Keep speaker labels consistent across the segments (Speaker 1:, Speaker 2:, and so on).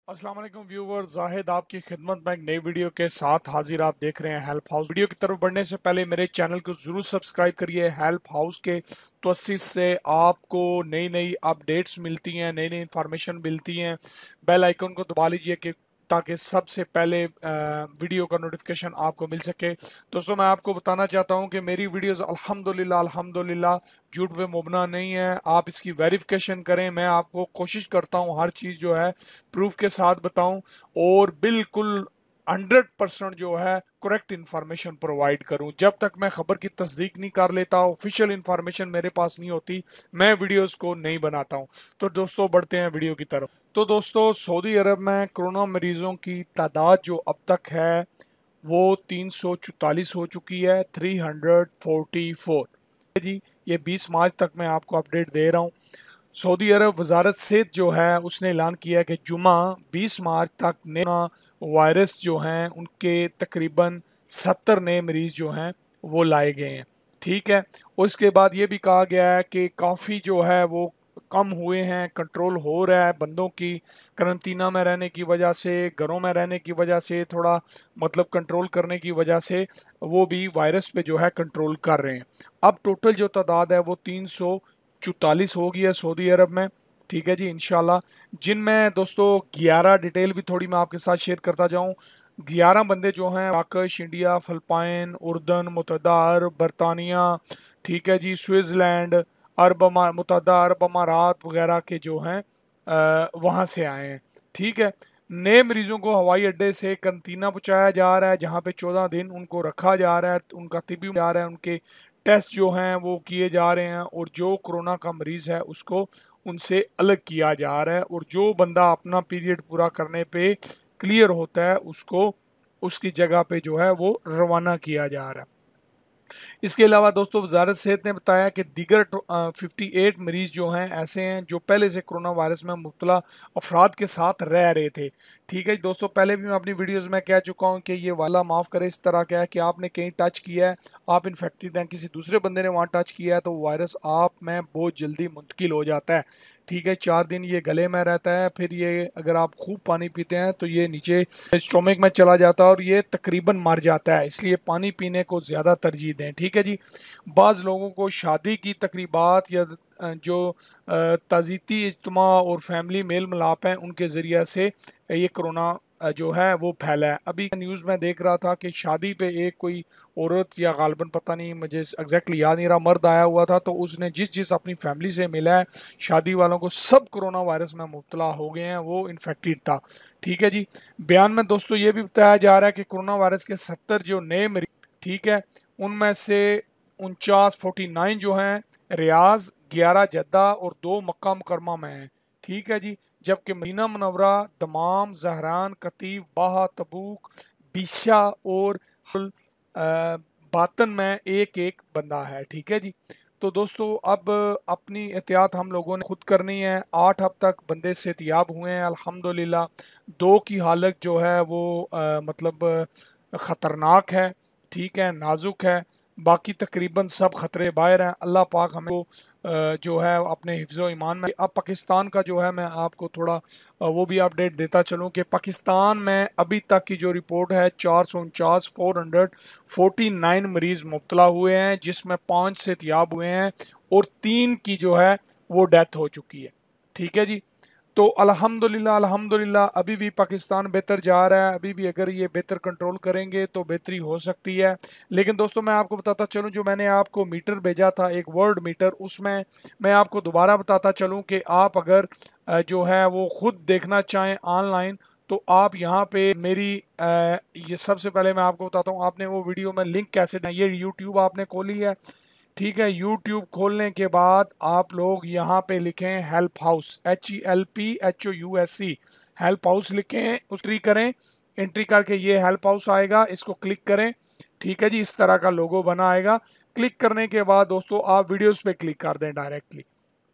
Speaker 1: अस्सलाम वालेकुम व्यूवर, जाहिद आपकी खिदमत में एक नई वीडियो के साथ हाजिर। आप देख रहे हैं हेल्प हाउस। वीडियो की तरफ बढ़ने से पहले मेरे चैनल को जरूर सब्सक्राइब करिए। हेल्प हाउस के तवसीस से आपको नई नई अपडेट्स मिलती हैं, नई नई इंफॉर्मेशन मिलती हैं। बेल आइकन को दबा लीजिए कि ताकि सबसे पहले वीडियो का नोटिफिकेशन आपको मिल सके। दोस्तों, मैं आपको बताना चाहता हूं कि मेरी वीडियोस अल्हम्दुलिल्लाह अल्हम्दुलिल्लाह झूठ पे मुबना नहीं है। आप इसकी वेरिफिकेशन करें। मैं आपको कोशिश करता हूं हर चीज़ जो है प्रूफ के साथ बताऊं और बिल्कुल 100% जो है करेक्ट इंफॉर्मेशन प्रोवाइड करूं। जब तक मैं खबर की तस्दीक नहीं कर लेता, ऑफिशियल इंफॉर्मेशन मेरे पास नहीं होती, मैं वीडियोस को नहीं बनाता हूं। तो दोस्तों, बढ़ते हैं वीडियो की तरफ। तो दोस्तों, सऊदी अरब में कोरोना मरीजों की तादाद जो अब तक है वो 344 हो चुकी है, 344 जी। ये 20 मार्च तक मैं आपको अपडेट दे रहा हूँ। सऊदी अरब वजारत सेहत जो है उसने ऐलान किया कि जुमा 20 मार्च तक नया वायरस जो हैं उनके तकरीबन 70 नए मरीज जो हैं वो लाए गए हैं। ठीक है। और इसके बाद ये भी कहा गया है कि काफ़ी जो है वो कम हुए हैं, कंट्रोल हो रहा है। बंदों की करंतना में रहने की वजह से, घरों में रहने की वजह से, थोड़ा मतलब कंट्रोल करने की वजह से वो भी वायरस पे जो है कंट्रोल कर रहे हैं। अब टोटल जो तादाद है वो 344 हो गई है सऊदी अरब में। ठीक है जी, इंशाल्लाह। जिनमें दोस्तों 11 डिटेल भी थोड़ी मैं आपके साथ शेयर करता जाऊं। 11 बंदे जो हैं मार्कश, इंडिया, फिलिपाइन, उर्दन, मुत्तहदा अरब, बरतानिया, ठीक है जी, स्विट्ज़रलैंड, मुत्तहदा अरब अमारात वगैरह के जो हैं वहाँ से आए हैं। ठीक है। नए मरीजों को हवाई अड्डे से करंतना पहुंचाया जा रहा है, जहाँ पे 14 दिन उनको रखा जा रहा है, उनका तिबी जा रहा है, उनके टेस्ट जो हैं वो किए जा रहे हैं, और जो कोरोना का मरीज है उसको उनसे अलग किया जा रहा है, और जो बंदा अपना पीरियड पूरा करने पे क्लियर होता है उसको उसकी जगह पे जो है वो रवाना किया जा रहा है। इसके अलावा दोस्तों, वजारत सेहत ने बताया कि दीगर 58 मरीज जो हैं ऐसे हैं जो पहले से कोरोना वायरस में मुब्तला अफराद के साथ रह रहे थे। ठीक है दोस्तों, पहले भी मैं अपनी वीडियोस में कह चुका हूं कि ये वाला माफ़ करे इस तरह का है कि आपने कहीं टच किया है, आप इन्फेक्टेड हैं, किसी दूसरे बंदे ने वहाँ टच किया है, तो वायरस आप में बहुत जल्दी मुंतकिल हो जाता है। ठीक है। 4 दिन ये गले में रहता है, फिर ये अगर आप खूब पानी पीते हैं तो ये नीचे स्टोमक में चला जाता है और ये तकरीबन मर जाता है। इसलिए पानी पीने को ज़्यादा तरजीह दें। ठीक है जी। बाज़ लोगों को शादी की तकरीबात या जो ताज़ीती इज्तिमा और फैमिली मेल मिलाप हैं उनके ज़रिए से ये कोरोना जो है वो फैला है। अभी न्यूज़ में देख रहा था कि शादी पे एक कोई औरत या गालबन पता नहीं, मुझे एग्जैक्टली याद नहीं रहा, मर्द आया हुआ था, तो उसने जिस जिस अपनी फैमिली से मिला है शादी वालों को सब कोरोना वायरस में मुब्तला हो गए हैं, वो इन्फेक्टेड था। ठीक है जी। बयान में दोस्तों ये भी बताया जा रहा है कि कोरोना वायरस के 70 जो नए मरीज, ठीक है, उनमें से 49 जो हैं रियाज, 11 जद्दा और 2 मक्का मुकरमा में हैं। ठीक है जी। जबकि मदीना मुनव्वरा, दमाम, जहरान, कतीफ, बाहा, तबूक, बिशा और बातन में एक एक बंदा है। ठीक है जी। तो दोस्तों, अब अपनी एहतियात हम लोगों ने खुद करनी है। 8 अब तक बंदे सेहतियाब हुए हैं अल्हम्दुलिल्लाह। 2 की हालत जो है वो मतलब ख़तरनाक है। ठीक है, नाजुक है। बाकी तकरीबन सब खतरे बाहर हैं। अल्लाह पाक हमें जो है अपने हिफ्ज़ो ईमान में। अब पाकिस्तान का जो है मैं आपको थोड़ा वो भी अपडेट देता चलूँ कि पाकिस्तान में अभी तक की जो रिपोर्ट है 449 मरीज़ मुब्तला हुए हैं, जिसमें 5 सेहतियाब हुए हैं और 3 की जो है वो डेथ हो चुकी है। ठीक है जी। तो अल्हम्दुलिल्लाह अल्हम्दुलिल्लाह अभी भी पाकिस्तान बेहतर जा रहा है। अभी भी अगर ये बेहतर कंट्रोल करेंगे तो बेहतरी हो सकती है। लेकिन दोस्तों, मैं आपको बताता चलूं, जो मैंने आपको मीटर भेजा था, एक वर्ल्ड मीटर, उसमें मैं आपको दोबारा बताता चलूं कि आप अगर जो है वो खुद देखना चाहें ऑनलाइन, तो आप यहाँ पे मेरी ये सबसे पहले मैं आपको बताता हूँ आपने वो वीडियो में लिंक कैसे दें। ये यूट्यूब आपने खोली है। ठीक है। यूट्यूब खोलने के बाद आप लोग यहाँ पे लिखें help house, HELPHOUSE, help house लिखें, एंट्री करें। एंट्री करके ये हेल्प हाउस आएगा, इसको क्लिक करें। ठीक है जी। इस तरह का लोगो बना आएगा। क्लिक करने के बाद दोस्तों आप वीडियोस पे क्लिक कर दें डायरेक्टली।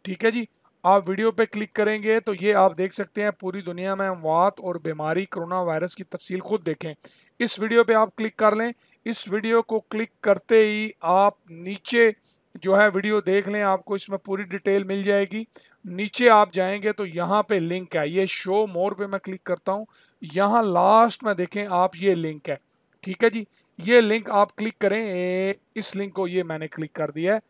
Speaker 1: ठीक है जी। आप वीडियो पे क्लिक करेंगे तो ये आप देख सकते हैं पूरी दुनिया में मौत और बीमारी कोरोना वायरस की तफसील खुद देखें। इस वीडियो पे आप क्लिक कर लें। इस वीडियो को क्लिक करते ही आप नीचे जो है वीडियो देख लें, आपको इसमें पूरी डिटेल मिल जाएगी। नीचे आप जाएंगे तो यहाँ पे लिंक है, ये शो मोर पे मैं क्लिक करता हूँ, यहाँ लास्ट में देखें आप ये लिंक है, ठीक है जी। ये लिंक आप क्लिक करें, इस लिंक को ये मैंने क्लिक कर दिया है।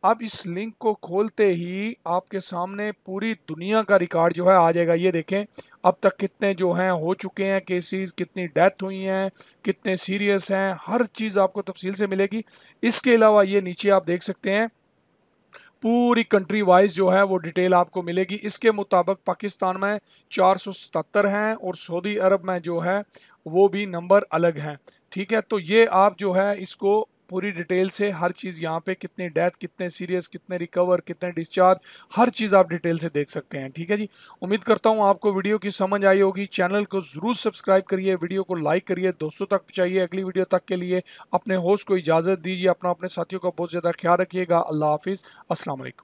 Speaker 1: अब इस लिंक को खोलते ही आपके सामने पूरी दुनिया का रिकॉर्ड जो है आ जाएगा। ये देखें अब तक कितने जो हैं हो चुके हैं केसेस, कितनी डेथ हुई हैं, कितने सीरियस हैं, हर चीज़ आपको तफसील से मिलेगी। इसके अलावा ये नीचे आप देख सकते हैं पूरी कंट्री वाइज जो है वो डिटेल आपको मिलेगी। इसके मुताबिक पाकिस्तान में 477 हैं और सऊदी अरब में जो है वो भी नंबर अलग हैं, ठीक है। तो ये आप जो है इसको पूरी डिटेल से हर चीज़ यहाँ पे कितनी डेथ, कितने सीरियस, कितने रिकवर, कितने डिस्चार्ज, हर चीज़ आप डिटेल से देख सकते हैं, ठीक है जी। उम्मीद करता हूँ आपको वीडियो की समझ आई होगी। चैनल को ज़रूर सब्सक्राइब करिए, वीडियो को लाइक करिए, दोस्तों तक पहुँचाइए। अगली वीडियो तक के लिए अपने होस्ट को इजाज़त दीजिए, अपने साथियों का बहुत ज़्यादा ख्याल रखिएगा। अल्लाह हाफिज़, अस्सलाम वालेकुम।